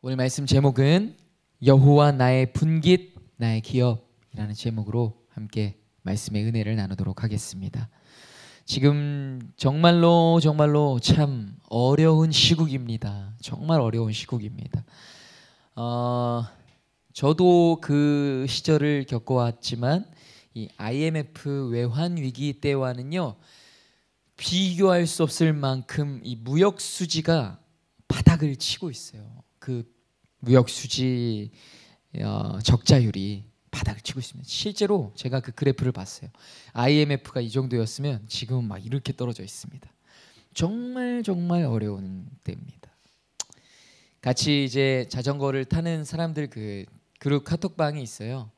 오늘 말씀 제목은 여호와 나의 분깃 나의 기업이라는 제목으로 함께 말씀의 은혜를 나누도록 하겠습니다. 지금 정말로 참 어려운 시국입니다. 정말 어려운 시국입니다. 저도 그 시절을 겪어왔지만 이 IMF 외환 위기 때와는요 비교할 수 없을 만큼 이 무역 수지가 바닥을 치고 있어요. 그 무역 수지 적자율이 바닥을 치고 있습니다. 실제로 제가 그 그래프를 봤어요. IMF가 이 정도였으면 지금은 막 이렇게 떨어져 있습니다. 정말 어려운 때입니다. 같이 이제 자전거를 타는 사람들 그 그룹 카톡방이 있어요.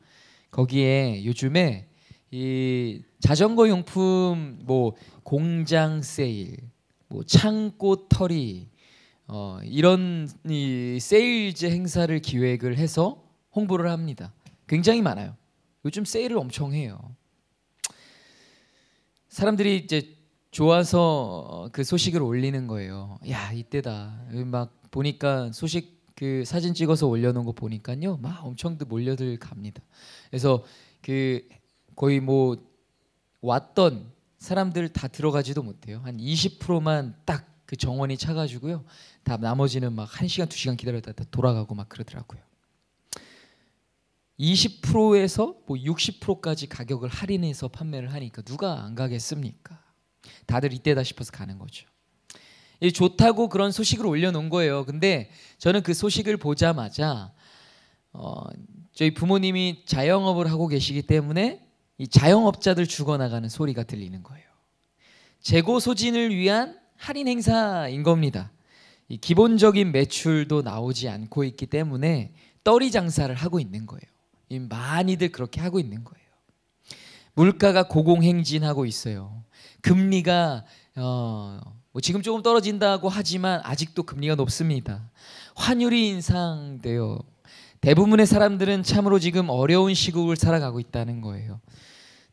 거기에 요즘에 이 자전거 용품 뭐 공장 세일, 뭐 창고 털이 이런 이 세일즈 행사를 기획을 해서 홍보를 합니다. 굉장히 많아요. 요즘 세일을 엄청 해요. 사람들이 이제 좋아서 그 소식을 올리는 거예요. 야, 이때다. 막 보니까 소식 그 사진 찍어서 올려놓은 거 보니까요, 막 엄청들 몰려들 갑니다. 그래서 그 거의 뭐 왔던 사람들 다 들어가지도 못해요. 한 20%만 딱 그 정원이 차가지고요. 다 나머지는 막 1시간 2시간 기다렸다 돌아가고 막 그러더라고요. 20%에서 뭐 60%까지 가격을 할인해서 판매를 하니까 누가 안 가겠습니까? 다들 이때다 싶어서 가는 거죠. 좋다고 그런 소식을 올려놓은 거예요. 근데 저는 그 소식을 보자마자 저희 부모님이 자영업을 하고 계시기 때문에 이 자영업자들 죽어나가는 소리가 들리는 거예요. 재고 소진을 위한 할인 행사인 겁니다. 이 기본적인 매출도 나오지 않고 있기 때문에 떨이 장사를 하고 있는 거예요. 많이들 그렇게 하고 있는 거예요. 물가가 고공행진하고 있어요. 금리가 뭐 지금 조금 떨어진다고 하지만 아직도 금리가 높습니다. 환율이 인상돼요. 대부분의 사람들은 참으로 지금 어려운 시국을 살아가고 있다는 거예요.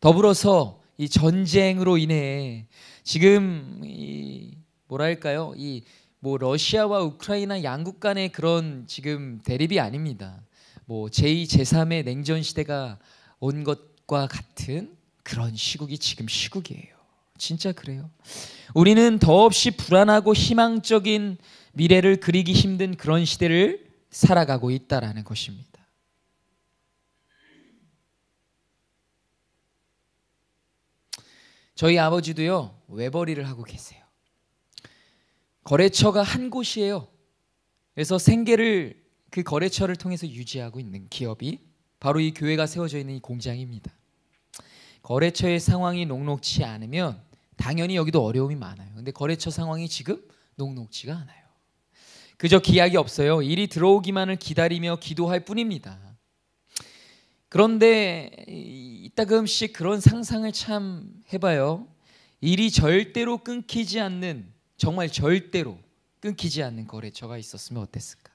더불어서 이 전쟁으로 인해 지금 이 뭐랄까요? 이 뭐 러시아와 우크라이나 양국 간의 그런 지금 대립이 아닙니다. 뭐 제2, 제3의 냉전 시대가 온 것과 같은 그런 시국이 지금 시국이에요. 진짜 그래요. 우리는 더없이 불안하고 희망적인 미래를 그리기 힘든 그런 시대를 살아가고 있다라는 것입니다. 저희 아버지도요 외벌이를 하고 계세요. 거래처가 한 곳이에요. 그래서 생계를 그 거래처를 통해서 유지하고 있는 기업이 바로 이 교회가 세워져 있는 이 공장입니다. 거래처의 상황이 녹록치 않으면 당연히 여기도 어려움이 많아요. 근데 거래처 상황이 지금 녹록치가 않아요. 그저 기약이 없어요. 일이 들어오기만을 기다리며 기도할 뿐입니다. 그런데 이따금씩 그런 상상을 참 해봐요. 일이 절대로 끊기지 않는, 정말 절대로 끊기지 않는 거래처가 있었으면 어땠을까?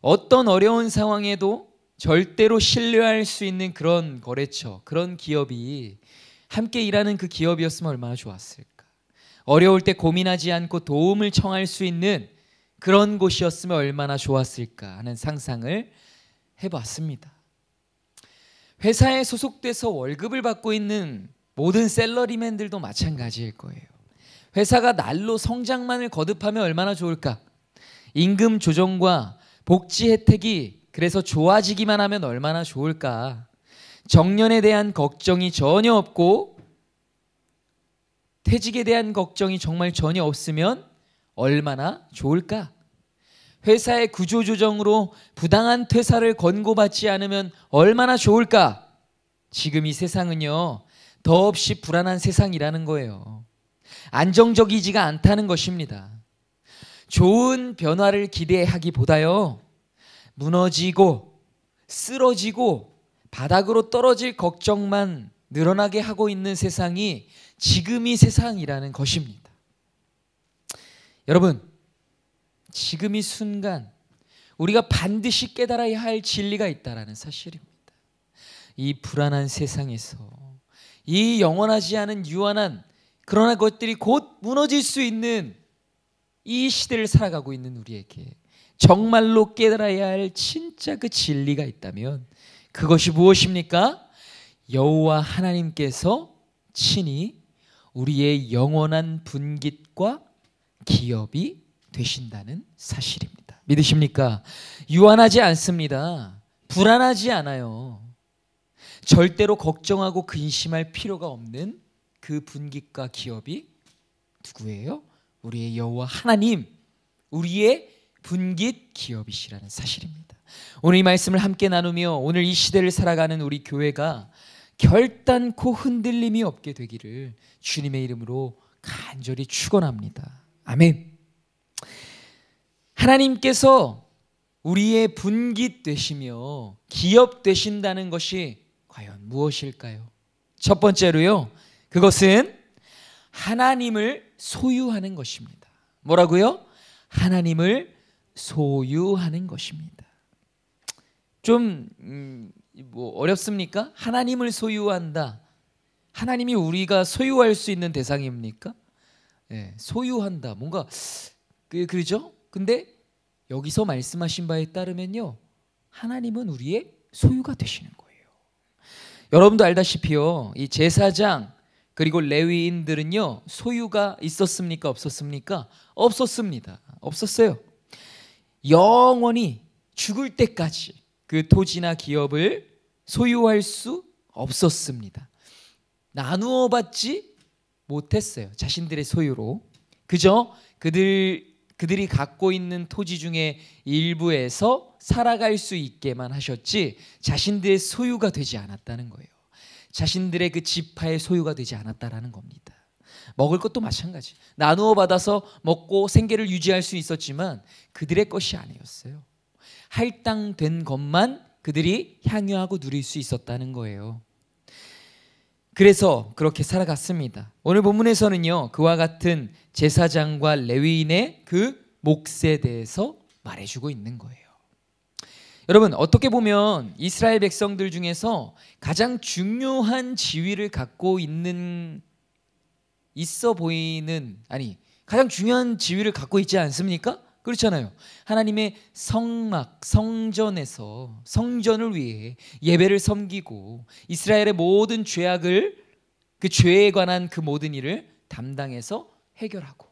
어떤 어려운 상황에도 절대로 신뢰할 수 있는 그런 거래처, 그런 기업이 함께 일하는 그 기업이었으면 얼마나 좋았을까? 어려울 때 고민하지 않고 도움을 청할 수 있는 그런 곳이었으면 얼마나 좋았을까 하는 상상을 해봤습니다. 회사에 소속돼서 월급을 받고 있는 모든 샐러리맨들도 마찬가지일 거예요. 회사가 날로 성장만을 거듭하면 얼마나 좋을까? 임금 조정과 복지 혜택이 그래서 좋아지기만 하면 얼마나 좋을까? 정년에 대한 걱정이 전혀 없고 퇴직에 대한 걱정이 정말 전혀 없으면 얼마나 좋을까? 회사의 구조조정으로 부당한 퇴사를 권고받지 않으면 얼마나 좋을까? 지금 이 세상은요 더없이 불안한 세상이라는 거예요. 안정적이지가 않다는 것입니다. 좋은 변화를 기대하기보다요 무너지고 쓰러지고 바닥으로 떨어질 걱정만 늘어나게 하고 있는 세상이 지금 이 세상이라는 것입니다. 여러분, 지금 이 순간 우리가 반드시 깨달아야 할 진리가 있다는 사실입니다. 이 불안한 세상에서 이 영원하지 않은 유한한 그러나 것들이 곧 무너질 수 있는 이 시대를 살아가고 있는 우리에게 정말로 깨달아야 할 진짜 그 진리가 있다면 그것이 무엇입니까? 여호와 하나님께서 친히 우리의 영원한 분깃과 기업이 되신다는 사실입니다. 믿으십니까? 유한하지 않습니다. 불안하지 않아요. 절대로 걱정하고 근심할 필요가 없는 그 분깃과 기업이 누구예요? 우리의 여호와 하나님, 우리의 분깃 기업이시라는 사실입니다. 오늘 이 말씀을 함께 나누며 오늘 이 시대를 살아가는 우리 교회가 결단코 흔들림이 없게 되기를 주님의 이름으로 간절히 축원합니다. 아멘. 하나님께서 우리의 분깃 되시며 기업 되신다는 것이 과연 무엇일까요? 첫 번째로요, 그것은 하나님을 소유하는 것입니다. 뭐라고요? 하나님을 소유하는 것입니다. 좀 어렵습니까? 하나님을 소유한다. 하나님이 우리가 소유할 수 있는 대상입니까? 네, 소유한다. 뭔가 그러죠? 근데 여기서 말씀하신 바에 따르면요, 하나님은 우리의 소유가 되시는 거예요. 여러분도 알다시피요, 이 제사장 그리고 레위인들은요 소유가 있었습니까? 없었습니까? 없었습니다. 없었어요. 영원히 죽을 때까지 그 토지나 기업을 소유할 수 없었습니다. 나누어 받지 못했어요. 자신들의 소유로. 그저 그들이 갖고 있는 토지 중에 일부에서 살아갈 수 있게만 하셨지 자신들의 소유가 되지 않았다는 거예요. 자신들의 그 지파의 소유가 되지 않았다라는 겁니다. 먹을 것도 마찬가지. 나누어 받아서 먹고 생계를 유지할 수 있었지만 그들의 것이 아니었어요. 할당된 것만 그들이 향유하고 누릴 수 있었다는 거예요. 그래서 그렇게 살아갔습니다. 오늘 본문에서는요, 그와 같은 제사장과 레위인의 그 몫에 대해서 말해주고 있는 거예요. 여러분, 어떻게 보면 이스라엘 백성들 중에서 가장 중요한 지위를 갖고 가장 중요한 지위를 갖고 있지 않습니까? 그렇잖아요. 하나님의 성막, 성전에서 성전을 위해 예배를 섬기고 이스라엘의 모든 죄악을, 그 죄에 관한 그 모든 일을 담당해서 해결하고,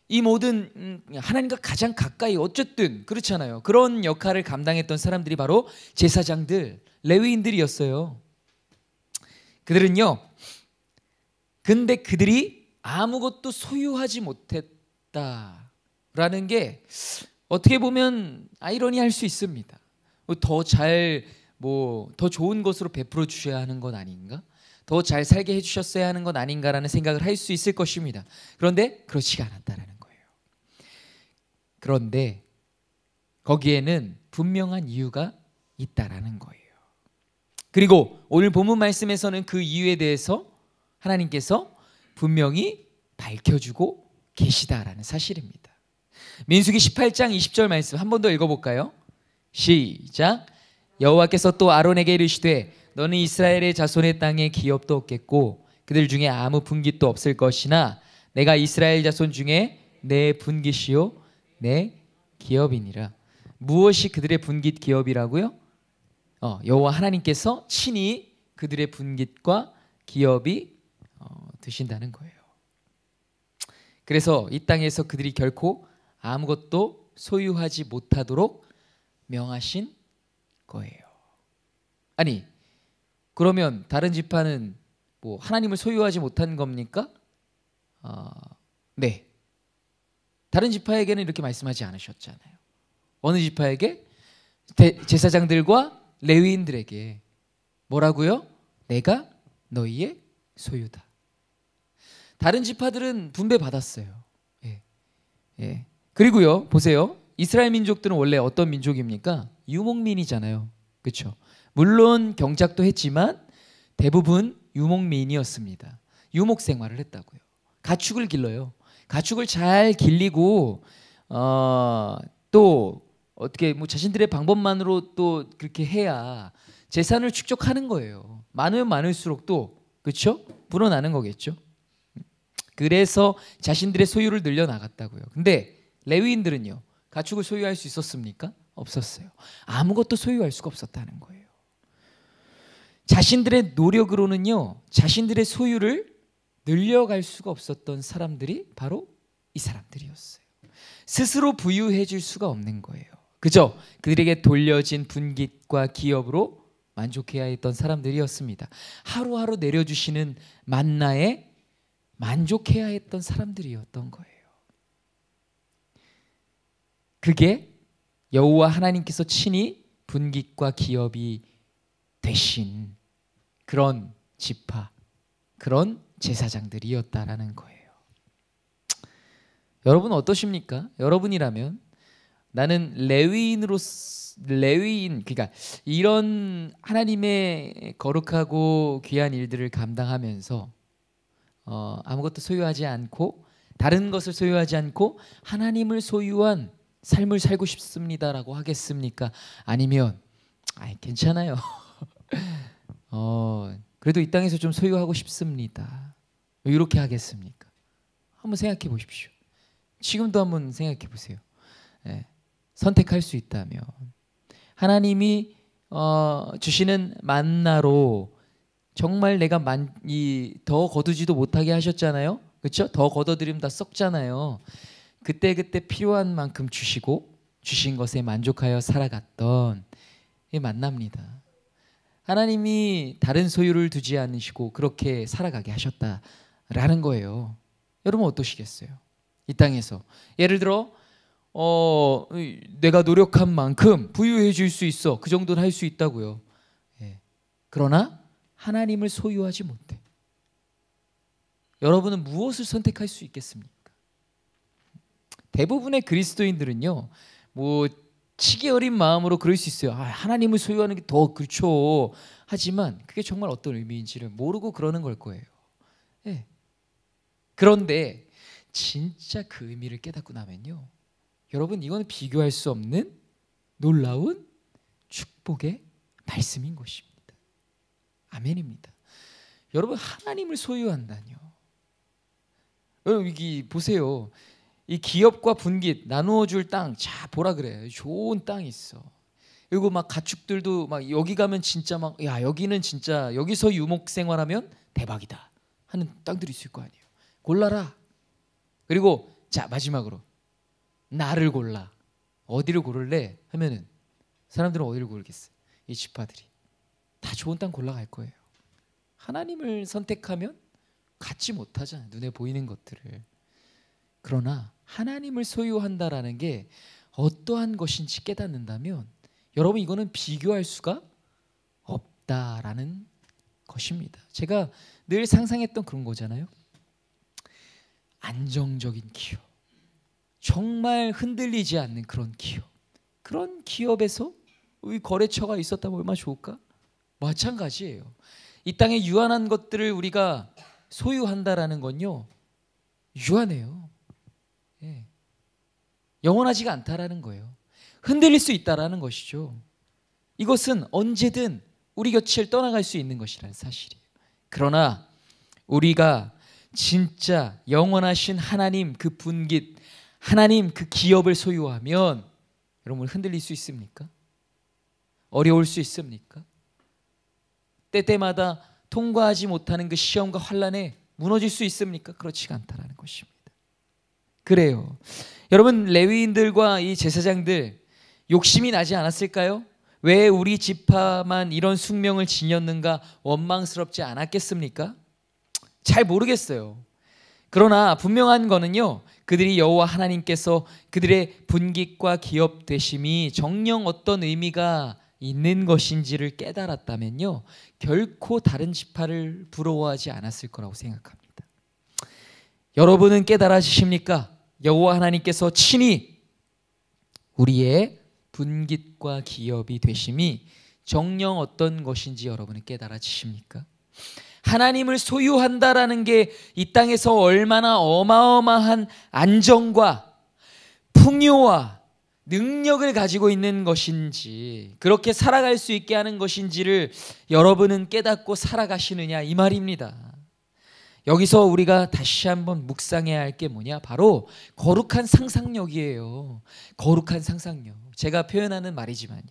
이 모든 하나님과 가장 가까이, 어쨌든 그렇잖아요. 그런 역할을 감당했던 사람들이 바로 제사장들, 레위인들이었어요. 그들은요, 근데 그들이 아무것도 소유하지 못했다라는 게 어떻게 보면 아이러니할 수 있습니다. 더 좋은 것으로 베풀어 주셔야 하는 건 아닌가? 더 잘 살게 해주셨어야 하는 건 아닌가라는 생각을 할 수 있을 것입니다. 그런데 그렇지가 않았다라는 거예요. 그런데 거기에는 분명한 이유가 있다라는 거예요. 그리고 오늘 본문 말씀에서는 그 이유에 대해서 하나님께서 분명히 밝혀주고 계시다라는 사실입니다. 민수기 18장 20절 말씀 한 번 더 읽어볼까요? 시작. 여호와께서 또 아론에게 이르시되 너는 이스라엘의 자손의 땅에 기업도 없겠고 그들 중에 아무 분깃도 없을 것이나 내가 이스라엘 자손 중에 내 분깃이요 내 기업이니라. 무엇이 그들의 분깃 기업이라고요? 여호와 하나님께서 친히 그들의 분깃과 기업이 되신다는 거예요. 그래서 이 땅에서 그들이 결코 아무것도 소유하지 못하도록 명하신 거예요. 아니, 그러면 다른 지파는 뭐 하나님을 소유하지 못한 겁니까? 네. 다른 지파에게는 이렇게 말씀하지 않으셨잖아요. 어느 지파에게? 제사장들과 레위인들에게 뭐라고요? 내가 너희의 소유다. 다른 지파들은 분배받았어요. 예. 그리고요, 보세요. 이스라엘 민족들은 원래 어떤 민족입니까? 유목민이잖아요. 그렇죠? 물론 경작도 했지만 대부분 유목민이었습니다. 유목 생활을 했다고요. 가축을 길러요. 가축을 잘 길리고 또 어떻게 자신들의 방법만으로 또 그렇게 해야 재산을 축적하는 거예요. 많으면 많을수록 또 그렇죠? 불어나는 거겠죠. 그래서 자신들의 소유를 늘려 나갔다고요. 근데 레위인들은요, 가축을 소유할 수 있었습니까? 없었어요. 아무것도 소유할 수가 없었다는 거예요. 자신들의 노력으로는요, 자신들의 소유를 늘려갈 수가 없었던 사람들이 바로 이 사람들이었어요. 스스로 부유해 줄 수가 없는 거예요. 그저 그들에게 돌려진 분깃과 기업으로 만족해야 했던 사람들이었습니다. 하루하루 내려주시는 만나에 만족해야 했던 사람들이었던 거예요. 그게 여호와 하나님께서 친히 분깃과 기업이 되신 그런 지파, 그런 제사장들이었다라는 거예요. 여러분 어떠십니까? 여러분이라면 나는 레위인, 그러니까 이런 하나님의 거룩하고 귀한 일들을 감당하면서 아무것도 소유하지 않고 다른 것을 소유하지 않고 하나님을 소유한 삶을 살고 싶습니다라고 하겠습니까? 아니면 괜찮아요. 그래도 이 땅에서 좀 소유하고 싶습니다. 이렇게 하겠습니까? 한번 생각해 보십시오. 지금도 한번 생각해 보세요. 선택할 수 있다면 하나님이 주시는 만나로 정말 내가 더 거두지도 못하게 하셨잖아요. 그렇죠? 더 거둬들이면 다 썩잖아요. 그때 필요한 만큼 주시고 주신 것에 만족하여 살아갔던 이 만납니다. 하나님이 다른 소유를 두지 않으시고 그렇게 살아가게 하셨다라는 거예요. 여러분 어떠시겠어요? 이 땅에서 예를 들어 내가 노력한 만큼 부유해 줄 수 있어. 그 정도는 할 수 있다고요. 그러나 하나님을 소유하지 못해. 여러분은 무엇을 선택할 수 있겠습니까? 대부분의 그리스도인들은요, 뭐 치기 어린 마음으로 그럴 수 있어요. 하나님을 소유하는 게 더 그렇죠. 하지만 그게 정말 어떤 의미인지를 모르고 그러는 걸 거예요. 그런데 진짜 그 의미를 깨닫고 나면요, 여러분 이거는 비교할 수 없는 놀라운 축복의 말씀인 것입니다. 아멘입니다. 여러분 하나님을 소유한다뇨. 여기 보세요. 이 기업과 분깃 나누어 줄 땅, 자 보라 그래. 좋은 땅이 있어. 그리고 막 가축들도 막 여기 가면 진짜 막 여기는 진짜 여기서 유목 생활하면 대박이다 하는 땅들이 있을 거 아니에요. 골라라. 그리고 자 마지막으로 나를 골라. 어디를 고를래? 하면은 사람들은 어디를 고르겠어요? 이 지파들이 다 좋은 땅 골라갈 거예요. 하나님을 선택하면 갖지 못하잖아요. 눈에 보이는 것들을. 그러나 하나님을 소유한다라는 게 어떠한 것인지 깨닫는다면 여러분 이거는 비교할 수가 없다라는 것입니다. 제가 늘 상상했던 그런 거잖아요. 안정적인 기업, 정말 흔들리지 않는 그런 기업, 그런 기업에서 우리 거래처가 있었다면 얼마나 좋을까? 마찬가지예요. 이 땅에 유한한 것들을 우리가 소유한다라는 건요, 유한해요. 영원하지가 않다라는 거예요. 흔들릴 수 있다라는 것이죠. 이것은 언제든 우리 곁을 떠나갈 수 있는 것이라는 사실이에요. 그러나 우리가 진짜 영원하신 하나님 그 분깃, 하나님 그 기업을 소유하면 여러분 흔들릴 수 있습니까? 어려울 수 있습니까? 때때마다 통과하지 못하는 그 시험과 환난에 무너질 수 있습니까? 그렇지가 않다라는 것입니다. 그래요. 여러분 레위인들과 이 제사장들 욕심이 나지 않았을까요? 왜 우리 지파만 이런 숙명을 지녔는가 원망스럽지 않았겠습니까? 잘 모르겠어요. 그러나 분명한 거는요, 그들이 여호와 하나님께서 그들의 분깃과 기업 되심이 정녕 어떤 의미가 있는 것인지를 깨달았다면요, 결코 다른 지파를 부러워하지 않았을 거라고 생각합니다. 여러분은 깨달아지십니까? 여호와 하나님께서 친히 우리의 분깃과 기업이 되심이 정녕 어떤 것인지 여러분은 깨달아지십니까? 하나님을 소유한다라는 게 이 땅에서 얼마나 어마어마한 안정과 풍요와 능력을 가지고 있는 것인지, 그렇게 살아갈 수 있게 하는 것인지를 여러분은 깨닫고 살아가시느냐 이 말입니다. 여기서 우리가 다시 한번 묵상해야 할 게 뭐냐? 바로 거룩한 상상력이에요. 거룩한 상상력. 제가 표현하는 말이지만요.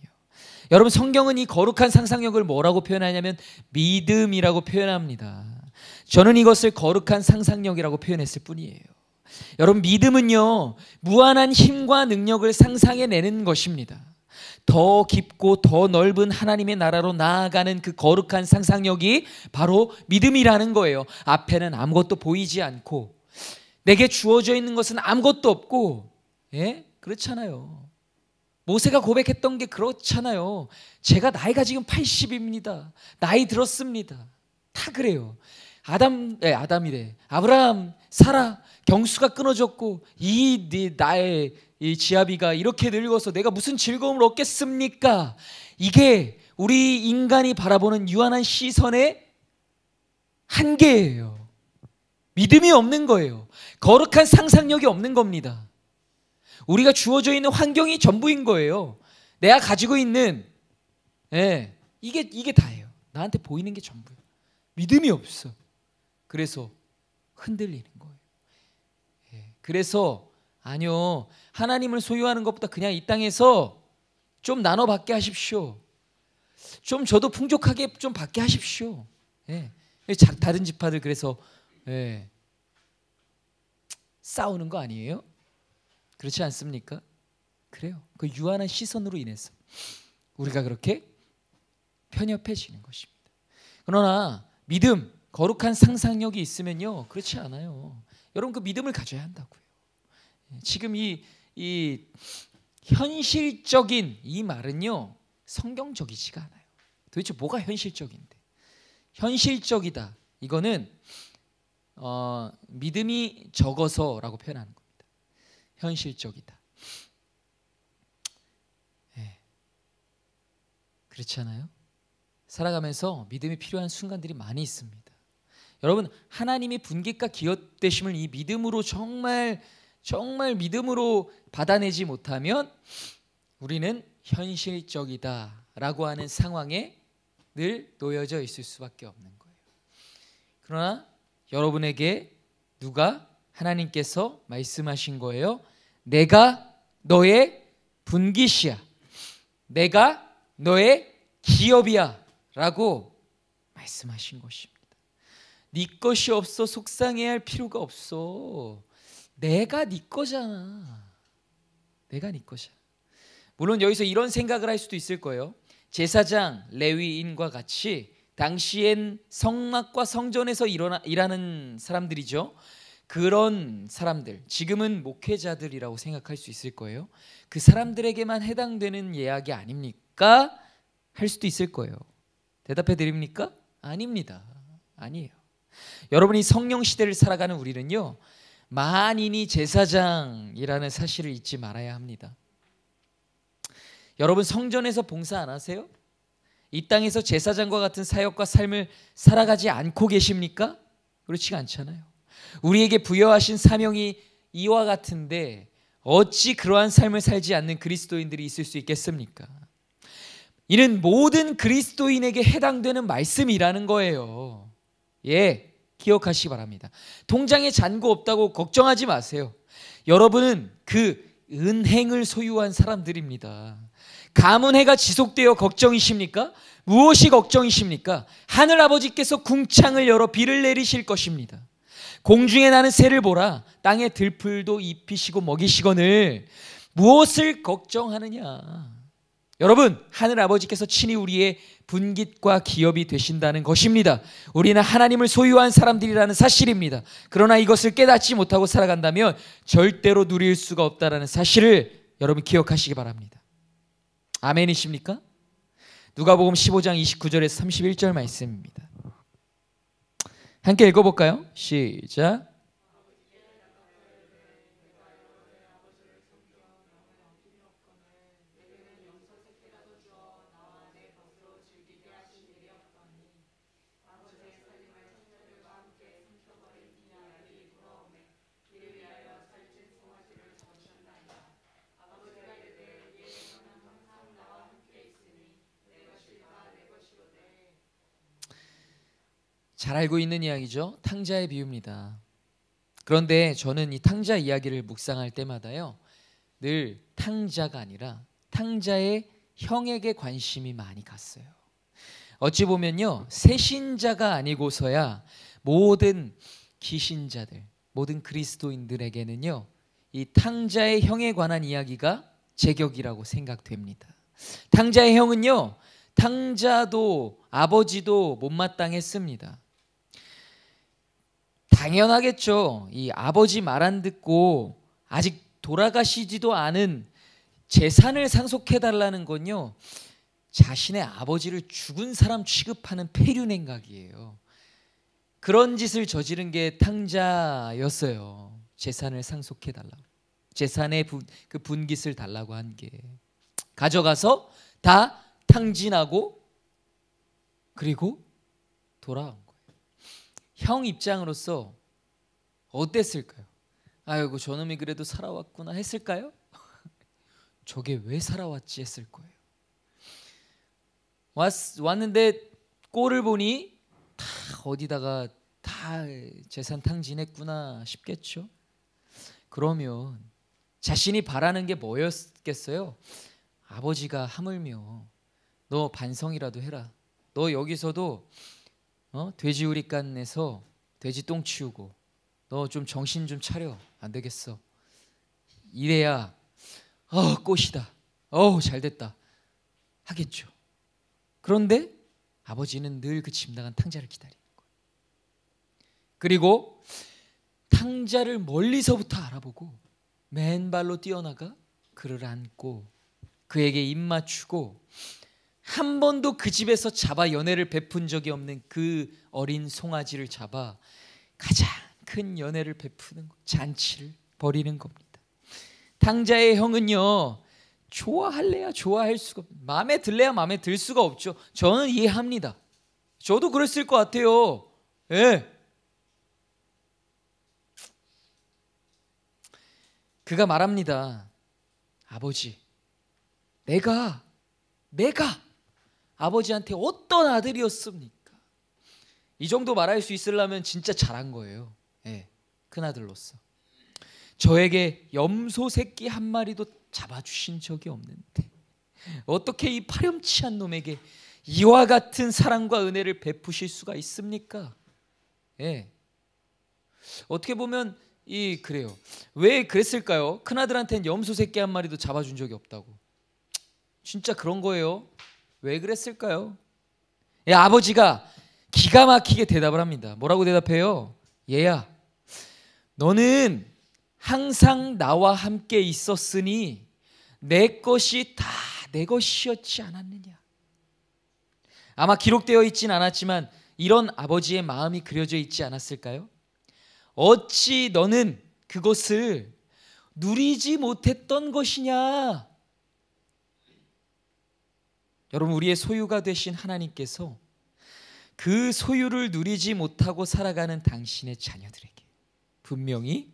여러분, 성경은 이 거룩한 상상력을 뭐라고 표현하냐면 믿음이라고 표현합니다. 저는 이것을 거룩한 상상력이라고 표현했을 뿐이에요. 여러분, 믿음은요, 무한한 힘과 능력을 상상해내는 것입니다. 더 깊고 더 넓은 하나님의 나라로 나아가는 그 거룩한 상상력이 바로 믿음이라는 거예요. 앞에는 아무것도 보이지 않고 내게 주어져 있는 것은 아무것도 없고, 예? 그렇잖아요. 모세가 고백했던 게 그렇잖아요. 제가 나이가 지금 80입니다. 나이 들었습니다. 다 그래요. 아담이래. 아브라함, 사라, 경수가 끊어졌고 나의 이 지아비가 이렇게 늙어서 내가 무슨 즐거움을 얻겠습니까? 이게 우리 인간이 바라보는 유한한 시선의 한계예요. 믿음이 없는 거예요. 거룩한 상상력이 없는 겁니다. 우리가 주어져 있는 환경이 전부인 거예요. 내가 가지고 있는, 이게 다예요. 나한테 보이는 게 전부예요. 믿음이 없어. 그래서 흔들리는 거예요. 그래서 아니요, 하나님을 소유하는 것보다 그냥 이 땅에서 좀 나눠 받게 하십시오. 좀 저도 풍족하게 좀 받게 하십시오. 다른 지파들 그래서 싸우는 거 아니에요? 그렇지 않습니까? 그래요. 그 유한한 시선으로 인해서 우리가 그렇게 편협해지는 것입니다. 그러나 믿음, 거룩한 상상력이 있으면요, 그렇지 않아요. 여러분, 그 믿음을 가져야 한다고요. 지금 이 현실적인 이 말은요, 성경적이지가 않아요. 도대체 뭐가 현실적인데? 현실적이다, 이거는 믿음이 적어서라고 표현하는 겁니다. 현실적이다. 그렇지 않아요? 살아가면서 믿음이 필요한 순간들이 많이 있습니다. 여러분, 하나님이 분깃과 기업되심을 이 믿음으로 정말 믿음으로 받아내지 못하면 우리는 현실적이다라고 하는 상황에 늘 놓여져 있을 수밖에 없는 거예요. 그러나 여러분에게 하나님께서 말씀하신 거예요. 내가 너의 분깃이야. 내가 너의 기업이야 라고 말씀하신 것입니다. 네 것이 없어 속상해할 필요가 없어. 내가 네 거잖아. 내가 네 거잖아. 물론 여기서 이런 생각을 할 수도 있을 거예요. 제사장, 레위인과 같이 당시엔 성막과 성전에서 일하는 사람들이죠. 그런 사람들, 지금은 목회자들이라고 생각할 수 있을 거예요. 그 사람들에게만 해당되는 이야기 아닙니까? 할 수도 있을 거예요. 대답해 드립니까? 아닙니다. 아니에요. 여러분이 성령 시대를 살아가는 우리는요, 만인이 제사장이라는 사실을 잊지 말아야 합니다. 여러분, 성전에서 봉사 안 하세요? 이 땅에서 제사장과 같은 사역과 삶을 살아가지 않고 계십니까? 그렇지가 않잖아요. 우리에게 부여하신 사명이 이와 같은데 어찌 그러한 삶을 살지 않는 그리스도인들이 있을 수 있겠습니까? 이는 모든 그리스도인에게 해당되는 말씀이라는 거예요. 기억하시기 바랍니다. 통장에 잔고 없다고 걱정하지 마세요. 여러분은 그 은행을 소유한 사람들입니다. 가문해가 지속되어 걱정이십니까? 무엇이 걱정이십니까? 하늘 아버지께서 궁창을 열어 비를 내리실 것입니다. 공중에 나는 새를 보라. 땅에 들풀도 입히시고 먹이시거늘 무엇을 걱정하느냐? 여러분, 하늘 아버지께서 친히 우리의 분깃과 기업이 되신다는 것입니다. 우리는 하나님을 소유한 사람들이라는 사실입니다. 그러나 이것을 깨닫지 못하고 살아간다면 절대로 누릴 수가 없다는 사실을 여러분 기억하시기 바랍니다. 아멘이십니까? 누가복음 15장 29절에서 31절 말씀입니다. 함께 읽어볼까요? 시작. 잘 알고 있는 이야기죠. 탕자의 비유입니다. 그런데 저는 이 탕자 이야기를 묵상할 때마다요, 늘 탕자가 아니라 탕자의 형에게 관심이 많이 갔어요. 어찌 보면요, 새신자가 아니고서야 모든 기신자들, 모든 그리스도인들에게는요, 이 탕자의 형에 관한 이야기가 제격이라고 생각됩니다. 탕자의 형은요, 탕자도 아버지도 못마땅했습니다. 당연하겠죠. 이 아버지 말 안 듣고 아직 돌아가시지도 않은 재산을 상속해달라는 건요, 자신의 아버지를 죽은 사람 취급하는 폐륜행각이에요. 그런 짓을 저지른 게 탕자였어요. 재산을 상속해달라고, 재산의 그 분깃을 달라고 한 게, 가져가서 다 탕진하고 그리고 돌아온 거예요. 형 입장으로서 어땠을까요? 아이고 저놈이 그래도 살아왔구나 했을까요? 저게 왜 살아왔지 했을 거예요. 왔는데 꼴을 보니 다 어디다가 다 재산 탕진했구나 싶겠죠. 그러면 자신이 바라는 게 뭐였겠어요? 아버지가 하물며 너 반성이라도 해라. 너 여기서도 돼지우리간에서 돼지 똥 치우고 너 좀 정신 좀 차려. 안 되겠어. 이래야 꽃이다. 잘됐다 하겠죠. 그런데 아버지는 늘 그 짐 나간 탕자를 기다리는 거예요. 그리고 탕자를 멀리서부터 알아보고 맨발로 뛰어나가 그를 안고 그에게 입 맞추고, 한 번도 그 집에서 잡아 연애를 베푼 적이 없는 그 어린 송아지를 잡아 가장 큰 연애를 베푸는 잔치를 벌이는 겁니다. 탕자의 형은요, 좋아할래야 좋아할 수가 없고 마음에 들래야 마음에 들 수가 없죠. 저는 이해합니다. 저도 그랬을 것 같아요. 예. 그가 말합니다. 아버지, 내가 아버지한테 어떤 아들이었습니까? 이 정도 말할 수 있으려면 진짜 잘한 거예요. 예, 큰아들로서. 저에게 염소 새끼 한 마리도 잡아주신 적이 없는데 어떻게 이 파렴치한 놈에게 이와 같은 사랑과 은혜를 베푸실 수가 있습니까? 예. 어떻게 보면 그래요. 왜 그랬을까요? 큰아들한테는 염소 새끼 한 마리도 잡아준 적이 없다고. 진짜 그런 거예요. 왜 그랬을까요? 아버지가 기가 막히게 대답을 합니다. 뭐라고 대답해요? 얘야, 너는 항상 나와 함께 있었으니 내 것이 다 내 것이었지 않았느냐. 아마 기록되어 있진 않았지만 이런 아버지의 마음이 그려져 있지 않았을까요? 어찌 너는 그것을 누리지 못했던 것이냐. 여러분, 우리의 소유가 되신 하나님께서 그 소유를 누리지 못하고 살아가는 당신의 자녀들에게 분명히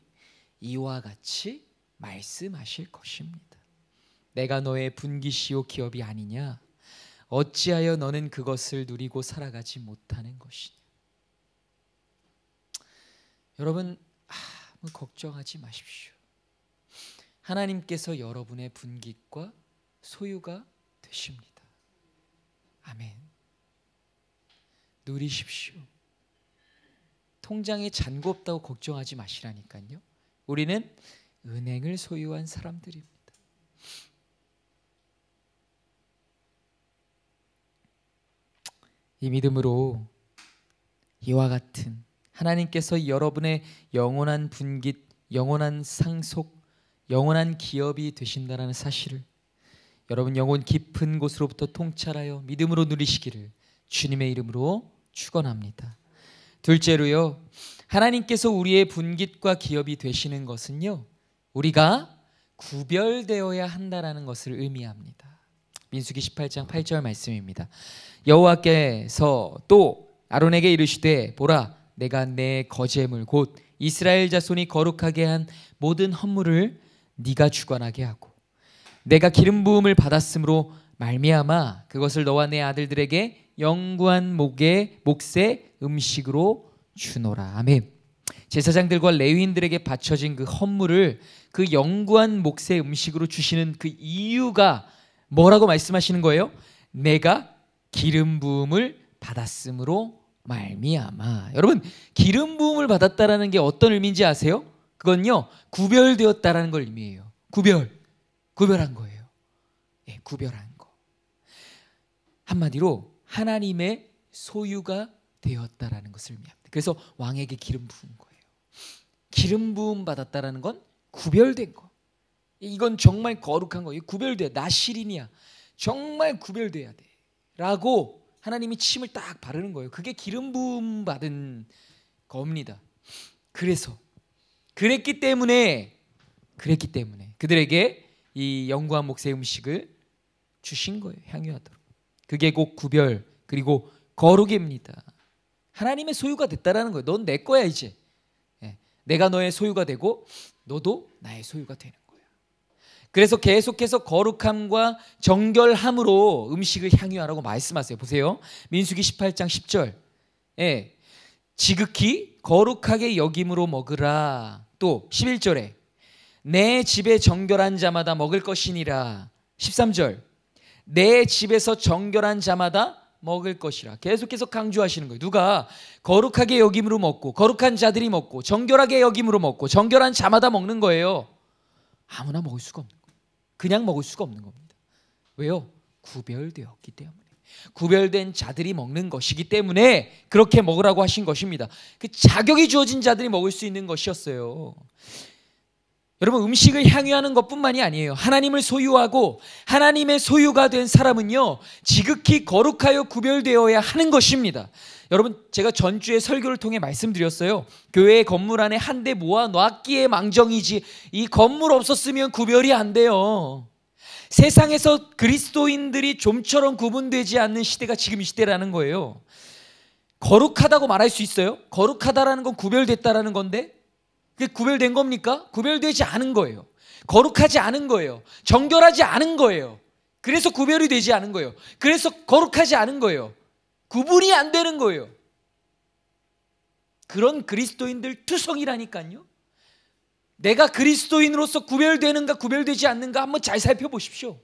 이와 같이 말씀하실 것입니다. 내가 너의 분깃이요 기업이 아니냐. 어찌하여 너는 그것을 누리고 살아가지 못하는 것이냐. 여러분, 걱정하지 마십시오. 하나님께서 여러분의 분깃과 소유가 되십니다. 아멘. 누리십시오. 통장에 잔고 없다고 걱정하지 마시라니까요. 우리는 은행을 소유한 사람들입니다. 이 믿음으로 이와 같은 하나님께서 여러분의 영원한 분깃, 영원한 상속, 영원한 기업이 되신다는 사실을 여러분 영혼 깊은 곳으로부터 통찰하여 믿음으로 누리시기를 주님의 이름으로 축원합니다. 둘째로요, 하나님께서 우리의 분깃과 기업이 되시는 것은요, 우리가 구별되어야 한다라는 것을 의미합니다. 민수기 18장 8절 말씀입니다. 여호와께서 또 아론에게 이르시되 보라, 내가 내 거제물 곧 이스라엘 자손이 거룩하게 한 모든 헌물을 네가 주관하게 하고 내가 기름 부음을 받았으므로 말미암아 그것을 너와 내 아들들에게 영구한 몫의 음식으로 주노라. 아멘. 제사장들과 레위인들에게 바쳐진 그 헌물을 그 영구한 몫의 음식으로 주시는 그 이유가 뭐라고 말씀하시는 거예요? 내가 기름 부음을 받았으므로 말미암아. 여러분, 기름 부음을 받았다라는 게 어떤 의미인지 아세요? 그건요, 구별되었다라는 걸 의미해요. 구별한 거예요. 예, 구별한 거. 한마디로 하나님의 소유가 되었다라는 것을 의미합니다. 그래서 왕에게 기름 부은 거예요. 기름 부음 받았다라는 건 구별된 거. 이건 정말 거룩한 거예요. 구별돼야, 나시린이야. 정말 구별돼야 돼. 라고 하나님이 침을 딱 바르는 거예요. 그게 기름 부음 받은 겁니다. 그래서 그랬기 때문에 그들에게 이 영구한 몫의 음식을 주신 거예요. 향유하도록. 그게 곧 구별 그리고 거룩입니다. 하나님의 소유가 됐다라는 거예요. 넌 내 거야 이제. 내가 너의 소유가 되고 너도 나의 소유가 되는 거야. 그래서 계속해서 거룩함과 정결함으로 음식을 향유하라고 말씀하세요. 보세요. 민수기 18장 10절. 지극히 거룩하게 여김으로 먹으라. 또 11절에 내 집에 정결한 자마다 먹을 것이니라. 13절 내 집에서 정결한 자마다 먹을 것이라. 계속해서 강조하시는 거예요. 누가 거룩하게 여김으로 먹고 거룩한 자들이 먹고 정결하게 여김으로 먹고 정결한 자마다 먹는 거예요. 아무나 먹을 수가 없는 거예요. 그냥 먹을 수가 없는 겁니다. 왜요? 구별되었기 때문에. 구별된 자들이 먹는 것이기 때문에 그렇게 먹으라고 하신 것입니다. 그 자격이 주어진 자들이 먹을 수 있는 것이었어요. 여러분, 음식을 향유하는 것뿐만이 아니에요. 하나님을 소유하고 하나님의 소유가 된 사람은요, 지극히 거룩하여 구별되어야 하는 것입니다. 여러분, 제가 전주에 설교를 통해 말씀드렸어요. 교회의 건물 안에 한 대 모아 놨기에 망정이지 이 건물 없었으면 구별이 안 돼요. 세상에서 그리스도인들이 좀처럼 구분되지 않는 시대가 지금 이 시대라는 거예요. 거룩하다고 말할 수 있어요? 거룩하다라는 건 구별됐다라는 건데 그게 구별된 겁니까? 구별되지 않은 거예요. 거룩하지 않은 거예요. 정결하지 않은 거예요. 그래서 구별이 되지 않은 거예요. 그래서 거룩하지 않은 거예요. 구분이 안 되는 거예요. 그런 그리스도인들 투성이라니까요. 내가 그리스도인으로서 구별되는가 구별되지 않는가 한번 잘 살펴보십시오.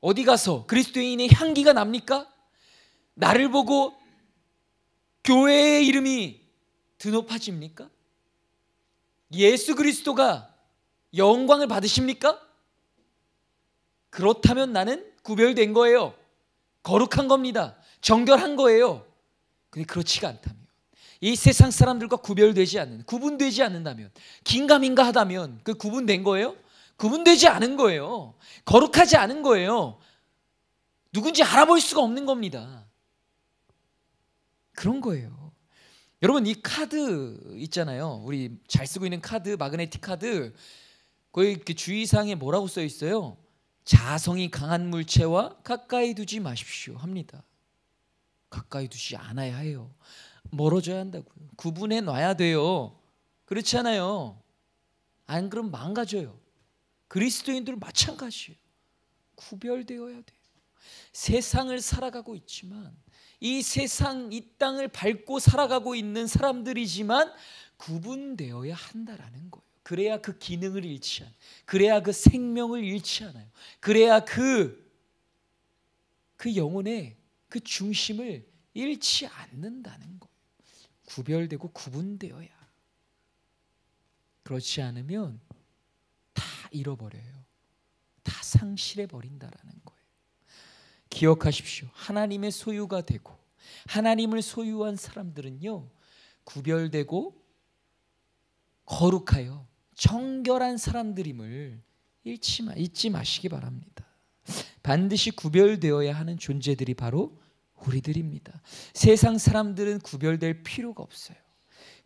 어디 가서 그리스도인의 향기가 납니까? 나를 보고 교회의 이름이 드높아집니까? 예수 그리스도가 영광을 받으십니까? 그렇다면 나는 구별된 거예요. 거룩한 겁니다. 정결한 거예요. 근데 그렇지가 않다면, 이 세상 사람들과 구별되지 않는, 구분되지 않는다면, 긴가민가 하다면 그 구분된 거예요? 구분되지 않은 거예요. 거룩하지 않은 거예요. 누군지 알아볼 수가 없는 겁니다. 그런 거예요. 여러분, 이 카드 있잖아요. 우리 잘 쓰고 있는 카드, 마그네틱 카드, 거기 이렇게 주의사항에 뭐라고 써 있어요? 자성이 강한 물체와 가까이 두지 마십시오 합니다. 가까이 두지 않아야 해요. 멀어져야 한다고요. 구분해 놔야 돼요. 그렇지 않아요? 안 그러면 망가져요. 그리스도인들은 마찬가지예요. 구별되어야 돼요. 세상을 살아가고 있지만, 이 세상, 이 땅을 밟고 살아가고 있는 사람들이지만 구분되어야 한다라는 거예요. 그래야 그 기능을 잃지 않아요. 그래야 그 생명을 잃지 않아요. 그래야 그 영혼의 그 중심을 잃지 않는다는 거예요. 구별되고 구분되어야. 그렇지 않으면 다 잃어버려요. 다 상실해버린다라는 거예요. 기억하십시오. 하나님의 소유가 되고 하나님을 소유한 사람들은요, 구별되고 거룩하여 정결한 사람들임을 잊지 마시기 바랍니다. 반드시 구별되어야 하는 존재들이 바로 우리들입니다. 세상 사람들은 구별될 필요가 없어요.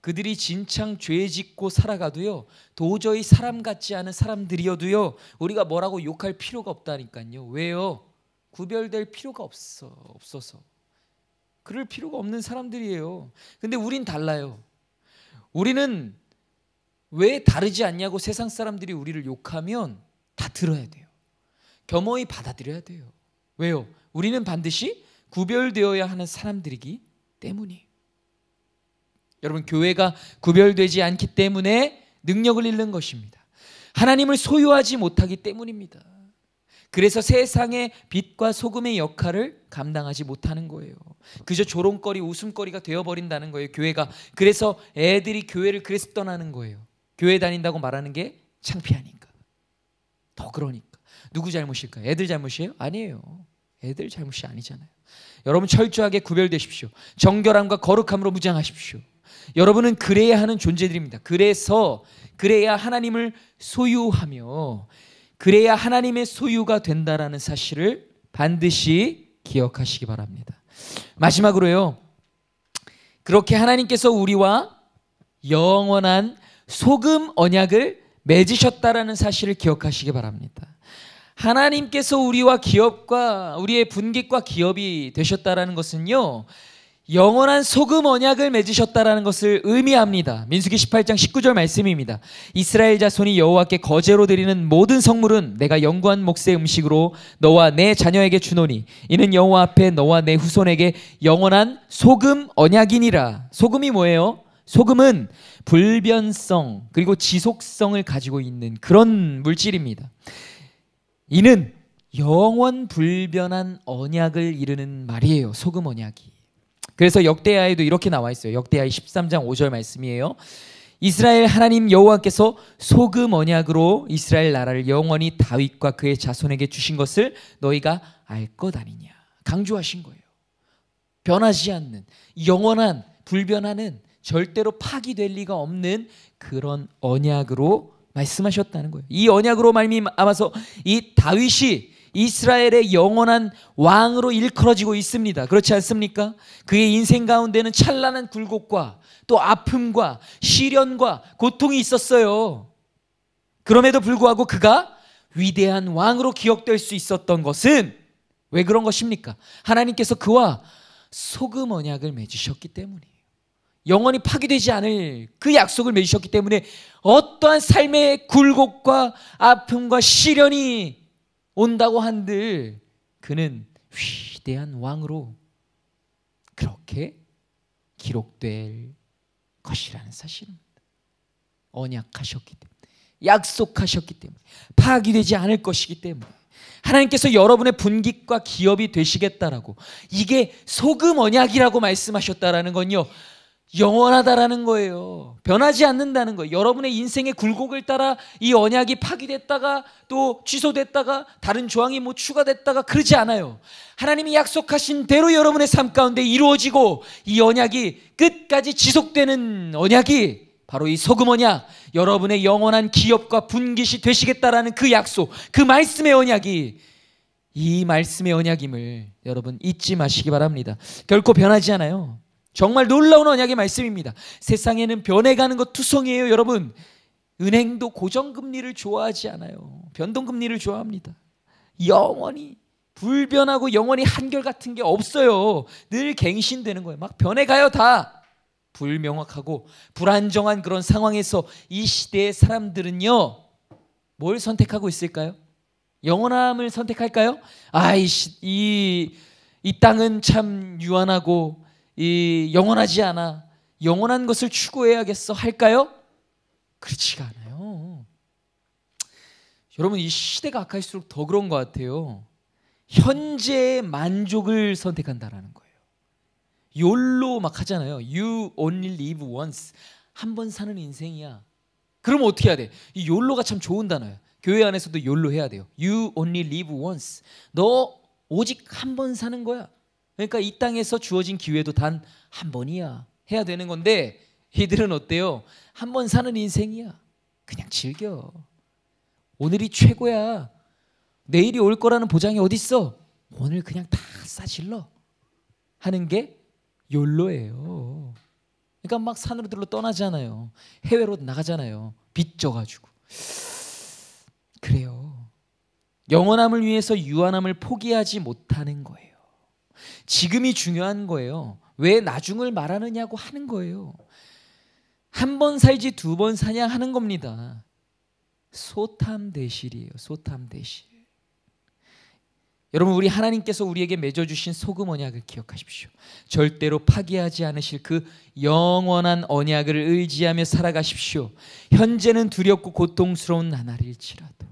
그들이 진창 죄 짓고 살아가도요, 도저히 사람 같지 않은 사람들이어도요, 우리가 뭐라고 욕할 필요가 없다니까요. 왜요? 구별될 필요가 없어서. 그럴 필요가 없는 사람들이에요. 근데 우린 달라요. 우리는 왜 다르지 않냐고 세상 사람들이 우리를 욕하면 다 들어야 돼요. 겸허히 받아들여야 돼요. 왜요? 우리는 반드시 구별되어야 하는 사람들이기 때문이에요. 여러분, 교회가 구별되지 않기 때문에 능력을 잃는 것입니다. 하나님을 소유하지 못하기 때문입니다. 그래서 세상의 빛과 소금의 역할을 감당하지 못하는 거예요. 그저 조롱거리, 웃음거리가 되어버린다는 거예요, 교회가. 그래서 애들이 교회를 그래서 떠나는 거예요. 교회 다닌다고 말하는 게 창피하니까. 더 그러니까. 누구 잘못일까요? 애들 잘못이에요? 아니에요. 애들 잘못이 아니잖아요. 여러분, 철저하게 구별되십시오. 정결함과 거룩함으로 무장하십시오. 여러분은 그래야 하는 존재들입니다. 그래야 하나님을 소유하며 그래야 하나님의 소유가 된다라는 사실을 반드시 기억하시기 바랍니다. 마지막으로요, 그렇게 하나님께서 우리와 영원한 소금 언약을 맺으셨다라는 사실을 기억하시기 바랍니다. 하나님께서 우리와 기업과 우리의 분깃과 기업이 되셨다라는 것은요, 영원한 소금 언약을 맺으셨다라는 것을 의미합니다. 민수기 18장 19절 말씀입니다. 이스라엘 자손이 여호와께 거제로 드리는 모든 성물은 내가 영구한 몫의 음식으로 너와 내 자녀에게 주노니 이는 여호와 앞에 너와 내 후손에게 영원한 소금 언약이니라. 소금이 뭐예요? 소금은 불변성 그리고 지속성을 가지고 있는 그런 물질입니다. 이는 영원 불변한 언약을 이르는 말이에요. 소금 언약이. 그래서 역대하에도 이렇게 나와 있어요. 역대하 13장 5절 말씀이에요. 이스라엘 하나님 여호와께서 소금 언약으로 이스라엘 나라를 영원히 다윗과 그의 자손에게 주신 것을 너희가 알 것 아니냐. 강조하신 거예요. 변하지 않는, 영원한, 불변하는, 절대로 파기될 리가 없는 그런 언약으로 말씀하셨다는 거예요. 이 언약으로 말미암아서 이 다윗이 이스라엘의 영원한 왕으로 일컬어지고 있습니다. 그렇지 않습니까? 그의 인생 가운데는 찬란한 굴곡과 또 아픔과 시련과 고통이 있었어요. 그럼에도 불구하고 그가 위대한 왕으로 기억될 수 있었던 것은 왜 그런 것입니까? 하나님께서 그와 소금 언약을 맺으셨기 때문이에요. 영원히 파기되지 않을 그 약속을 맺으셨기 때문에 어떠한 삶의 굴곡과 아픔과 시련이 온다고 한들 그는 위대한 왕으로 그렇게 기록될 것이라는 사실입니다. 언약하셨기 때문에, 약속하셨기 때문에, 파기되지 않을 것이기 때문에 하나님께서 여러분의 분깃과 기업이 되시겠다라고, 이게 소금 언약이라고 말씀하셨다라는 건요, 영원하다라는 거예요. 변하지 않는다는 거예요. 여러분의 인생의 굴곡을 따라 이 언약이 파기됐다가 또 취소됐다가 다른 조항이 뭐 추가됐다가 그러지 않아요. 하나님이 약속하신 대로 여러분의 삶 가운데 이루어지고 이 언약이 끝까지 지속되는 언약이 바로 이 소금 언약, 여러분의 영원한 기업과 분깃이 되시겠다라는 그 약속, 그 말씀의 언약이 이 말씀의 언약임을 여러분 잊지 마시기 바랍니다. 결코 변하지 않아요. 정말 놀라운 언약의 말씀입니다. 세상에는 변해가는 것 투성이에요. 여러분, 은행도 고정금리를 좋아하지 않아요. 변동금리를 좋아합니다. 영원히 불변하고 영원히 한결같은 게 없어요. 늘 갱신되는 거예요. 막 변해가요. 다 불명확하고 불안정한 그런 상황에서 이 시대의 사람들은요, 뭘 선택하고 있을까요? 영원함을 선택할까요? 이 땅은 참 유한하고 이 영원하지 않아, 영원한 것을 추구해야겠어 할까요? 그렇지가 않아요. 여러분, 이 시대가 악할수록 더 그런 것 같아요. 현재의 만족을 선택한다라는 거예요. 욜로 막 하잖아요. You only live once. 한 번 사는 인생이야. 그럼 어떻게 해야 돼? 이 욜로가 참 좋은 단어예요. 교회 안에서도 욜로 해야 돼요. You only live once. 너 오직 한 번 사는 거야. 그러니까 이 땅에서 주어진 기회도 단 한 번이야 해야 되는 건데, 이들은 어때요? 한 번 사는 인생이야. 그냥 즐겨. 오늘이 최고야. 내일이 올 거라는 보장이 어딨어? 오늘 그냥 다 싸질러 하는 게 욜로예요. 그러니까 막 산으로 들러 떠나잖아요. 해외로 나가잖아요. 빚 져가지고. 그래요. 영원함을 위해서 유한함을 포기하지 못하는 거예요. 지금이 중요한 거예요. 왜 나중을 말하느냐고 하는 거예요. 한 번 살지 두 번 사냐 하는 겁니다. 소탐대실이에요. 소탐대실. 여러분, 우리 하나님께서 우리에게 맺어주신 소금 언약을 기억하십시오. 절대로 파기하지 않으실 그 영원한 언약을 의지하며 살아가십시오. 현재는 두렵고 고통스러운 나날일지라도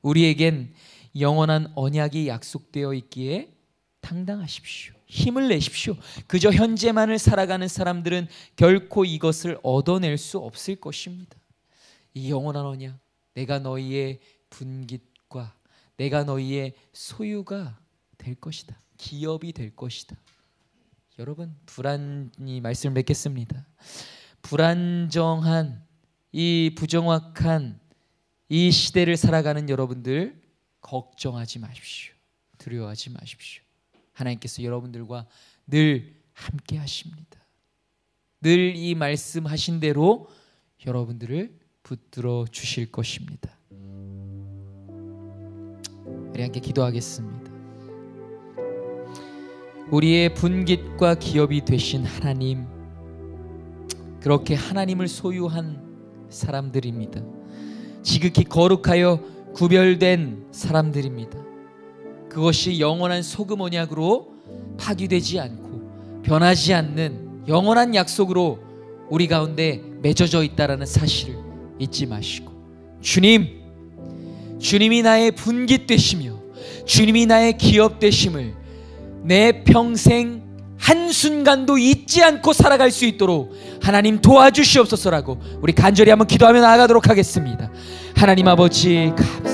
우리에겐 영원한 언약이 약속되어 있기에 당당하십시오. 힘을 내십시오. 그저 현재만을 살아가는 사람들은 결코 이것을 얻어낼 수 없을 것입니다. 이 영원한 언약, 내가 너희의 분깃과 내가 너희의 소유가 될 것이다. 기업이 될 것이다. 여러분, 불안이 말씀을 맺겠습니다. 불안정한 이 부정확한 이 시대를 살아가는 여러분들, 걱정하지 마십시오. 두려워하지 마십시오. 하나님께서 여러분들과 늘 함께 하십니다. 늘 이 말씀하신 대로 여러분들을 붙들어 주실 것입니다. 우리 함께 기도하겠습니다. 우리의 분깃과 기업이 되신 하나님, 그렇게 하나님을 소유한 사람들입니다. 지극히 거룩하여 구별된 사람들입니다. 그것이 영원한 소금 언약으로 파기되지 않고 변하지 않는 영원한 약속으로 우리 가운데 맺어져 있다라는 사실을 잊지 마시고, 주님이 나의 분깃 되시며 주님이 나의 기업 되심을 내 평생 한순간도 잊지 않고 살아갈 수 있도록 하나님 도와주시옵소서라고 우리 간절히 한번 기도하며 나아가도록 하겠습니다. 하나님 아버지, 감사합니다.